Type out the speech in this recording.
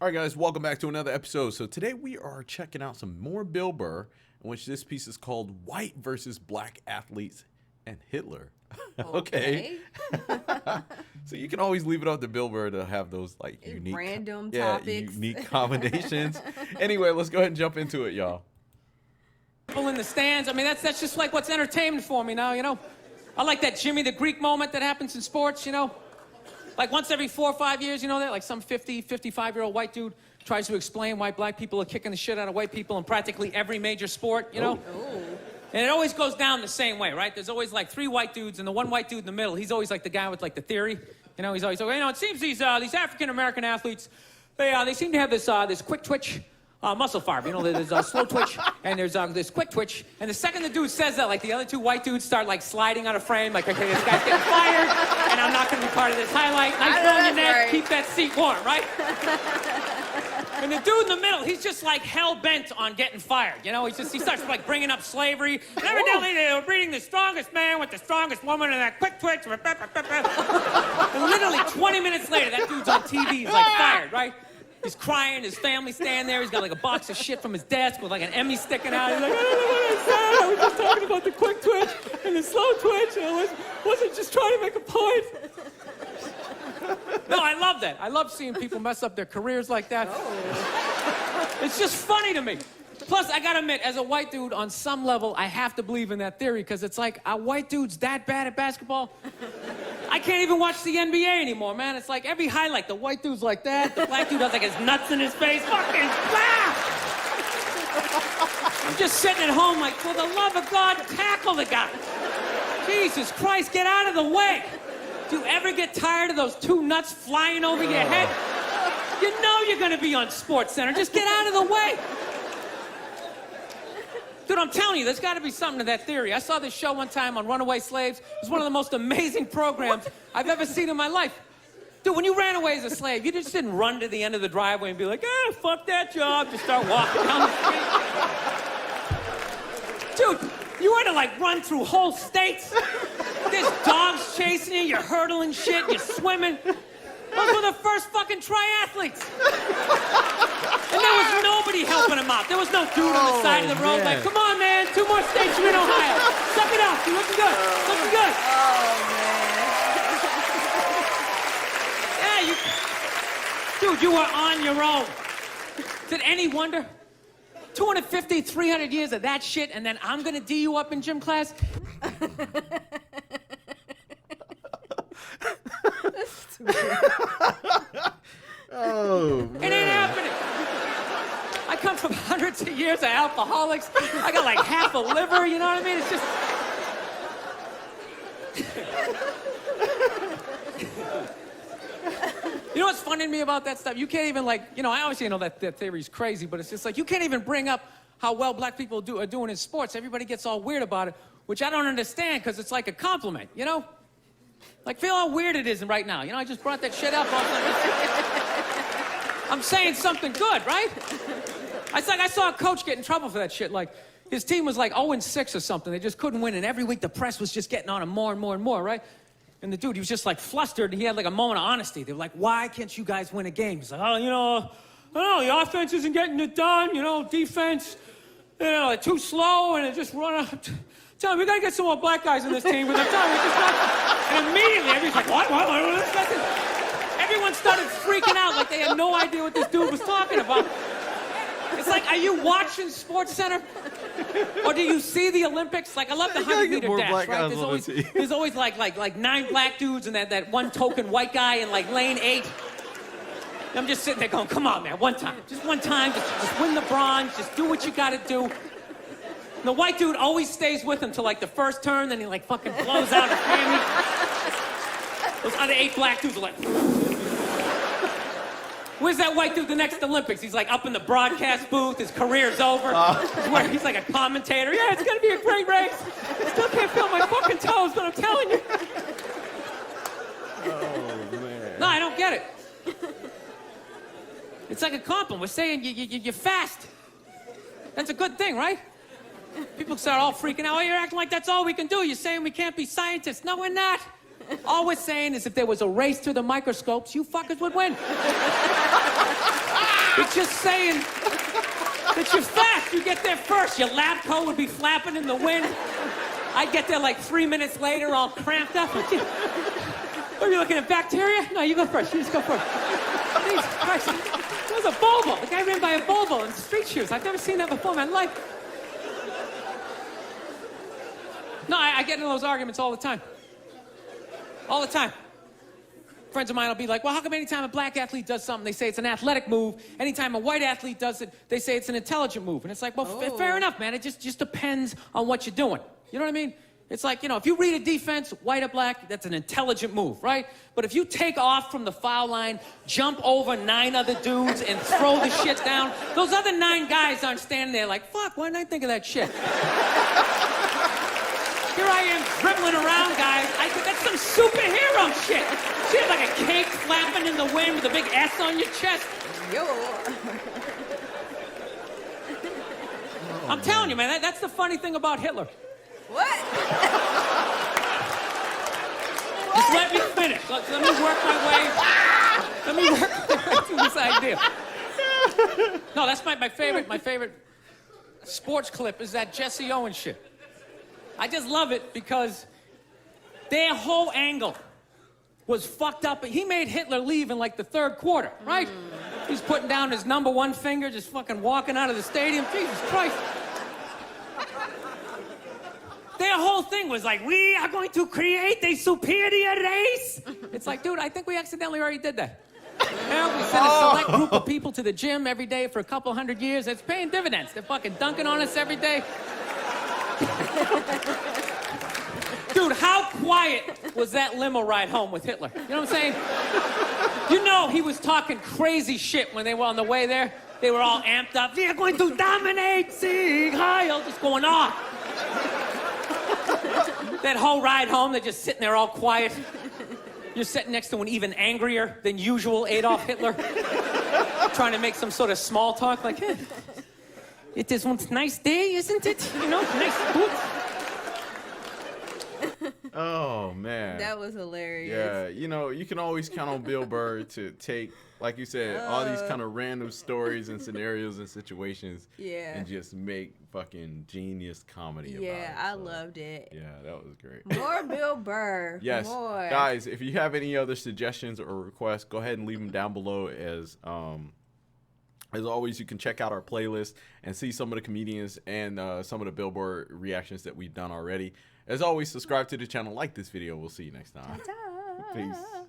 All right, guys, welcome back to another episode. So today we are checking out some more Bill Burr, in which this piece is called White versus Black Athletes and Hitler. Okay. So you can always leave it up to Bill Burr to have those like unique, random topics, unique combinations. Anyway, let's go ahead and jump into it, y'all. People in the stands. I mean, that's just like what's entertainment for me now, you know. I like that Jimmy the Greek moment that happens in sports, you know. Like once every 4 or 5 years, you know that? Like some 50, 55-year-old white dude tries to explain why black people are kicking the shit out of white people in practically every major sport, you know? Oh. And it always goes down the same way, right? There's always like 3 white dudes, and the one white dude in the middle, he's always like the guy with like the theory. You know, he's always like, you know, it seems these African-American athletes, they seem to have this quick twitch muscle fiber. You know, there's a slow twitch, and there's this quick twitch. And the second the dude says that, like the other 2 white dudes start like sliding out of frame, like, okay, this guy's getting fired, and I'm not going to be part of this highlight. Nice throwing your net, keep that seat warm, right? And the dude in the middle, he's just like hell-bent on getting fired, you know? He starts like bringing up slavery. And evidently they were breeding the strongest man with the strongest woman and that quick twitch. And literally 20 minutes later, that dude's on TV, he's like fired, right? He's crying, his family's standing there, he's got like a box of shit from his desk with like an Emmy sticking out. He's like, I don't know what I said, I was just talking about the quick twitch and the slow twitch, and I wasn't just trying to make a point. No, I love that. I love seeing people mess up their careers like that. Oh. It's just funny to me. Plus, I gotta admit, as a white dude, on some level, I have to believe in that theory, because it's like, are white dudes that bad at basketball? I can't even watch the NBA anymore, man. It's like every highlight, the white dude's like that, the black dude has like his nuts in his face, fucking blah! I'm just sitting at home like, for the love of God, tackle the guy. Jesus Christ, get out of the way. Do you ever get tired of those 2 nuts flying over your head? You know you're gonna be on SportsCenter. Just get out of the way. Dude, I'm telling you, there's gotta be something to that theory. I saw this show one time on runaway slaves. It was one of the most amazing programs I've ever seen in my life. Dude, when you ran away as a slave, you just didn't run to the end of the driveway and be like, fuck that job. Just start walking down the street. Dude, you had to like run through whole states. There's dogs chasing you, you're hurdling shit, you're swimming. Those were the first fucking triathletes. And there was nobody helping them out. There was no dude on the side of the road like, come on, man, 2 more states, you're in Ohio. Suck it up, you're looking good, looking good. Oh, man. Yeah, dude, you were on your own. Is it any wonder? 250, 300 years of that shit, and then I'm gonna D you up in gym class? Oh, man. It ain't happening. I come from hundreds of years of alcoholics. I got like half a liver, you know what I mean? It's just... You know what's funny to me about that stuff? You can't even like, you know, I obviously know that theory's crazy, but it's just like, you can't even bring up how well black people are doing in sports. Everybody gets all weird about it, which I don't understand, because it's like a compliment, you know? Like, feel how weird it is right now. You know, I just brought that shit up. I'm saying something good, right? It's like I saw a coach get in trouble for that shit. Like, his team was like 0-6 or something. They just couldn't win, and every week the press was just getting on him more and more and more, right? And the dude, he was just like flustered, and he had like a moment of honesty. They were like, why can't you guys win a game? He's like, oh, you know, I don't know, the offense isn't getting it done, you know, defense, you know, they're too slow, and they just run out. Tell him, we gotta get some more black guys in this team, but I'm telling you, it's just not... And immediately, everybody's like, what? Everyone started freaking out like they had no idea what this dude was talking about. It's like, are you watching SportsCenter? Or do you see the Olympics? Like, I love the 100-meter dash, right? There's always like 9 black dudes and that one token white guy in like lane 8. And I'm just sitting there going, come on, man, one time. Just one time, just win the bronze, just do what you gotta do. And the white dude always stays with him till like the first turn, then he like fucking blows out his family. Those other 8 black dudes are like... Where's that white dude the next Olympics? He's like up in the broadcast booth, his career's over. He's like a commentator. Yeah, it's gonna be a great race. I still can't feel my fucking toes, but I'm telling you. Oh, man. No, I don't get it. It's like a compliment. We're saying you're fast. That's a good thing, right? People start all freaking out. Oh, you're acting like that's all we can do. You're saying we can't be scientists. No, we're not. All we're saying is if there was a race to the microscopes, you fuckers would win. It's just saying that you're fast. You get there first. Your lab coat would be flapping in the wind. I'd get there like 3 minutes later, all cramped up. What are you looking at, bacteria? No, you go first. You just go first. Jesus Christ. It was a Volvo. The guy ran by a Volvo in street shoes. I've never seen that before in my life. No, I get into those arguments all the time. All the time. Friends of mine will be like, well, how come anytime a black athlete does something, they say it's an athletic move? Anytime a white athlete does it, they say it's an intelligent move. And it's like, well, fair enough, man. It just depends on what you're doing. You know what I mean? It's like, you know, if you read a defense, white or black, that's an intelligent move, right? But if you take off from the foul line, jump over 9 other dudes, and throw the shit down, those other 9 guys aren't standing there like, fuck, why didn't I think of that shit? Here I am dribbling around, guys. That's some superhero shit. She had like a cake flapping in the wind with a big S on your chest. Yo. I'm telling you, man, that's the funny thing about Hitler. What? Just let me finish. Let me work my way. Let me work my way through this idea. No, that's my favorite sports clip is that Jesse Owens shit. I just love it because their whole angle was fucked up. He made Hitler leave in like the 3rd quarter, right? He's putting down his number 1 finger, just fucking walking out of the stadium. Jesus Christ. Their whole thing was like, we are going to create a superior race. It's like, dude, I think we accidentally already did that. Yeah, we sent a select group of people to the gym every day for a couple hundred years. It's paying dividends. They're fucking dunking on us every day. Dude, how quiet was that limo ride home with Hitler? You know what I'm saying? You know he was talking crazy shit when they were on the way there. They were all amped up. We are going to dominate, Sieg Heil, just going off. That whole ride home, they're just sitting there all quiet. You're sitting next to an even angrier than usual Adolf Hitler, trying to make some sort of small talk, like, hey, it is one nice day, isn't it? You know, nice food. Oh, man. That was hilarious. Yeah, you know, you can always count on Bill Burr to take, like you said, all these kind of random stories and scenarios and situations and just make fucking genius comedy about it. Yeah, I loved it. Yeah, that was great. More Bill Burr. Yes. More. Guys, if you have any other suggestions or requests, go ahead and leave them down below. As always, you can check out our playlist and see some of the comedians and some of the Bill Burr reactions that we've done already. As always, subscribe to the channel, like this video. We'll see you next time. Ta-ta. Peace.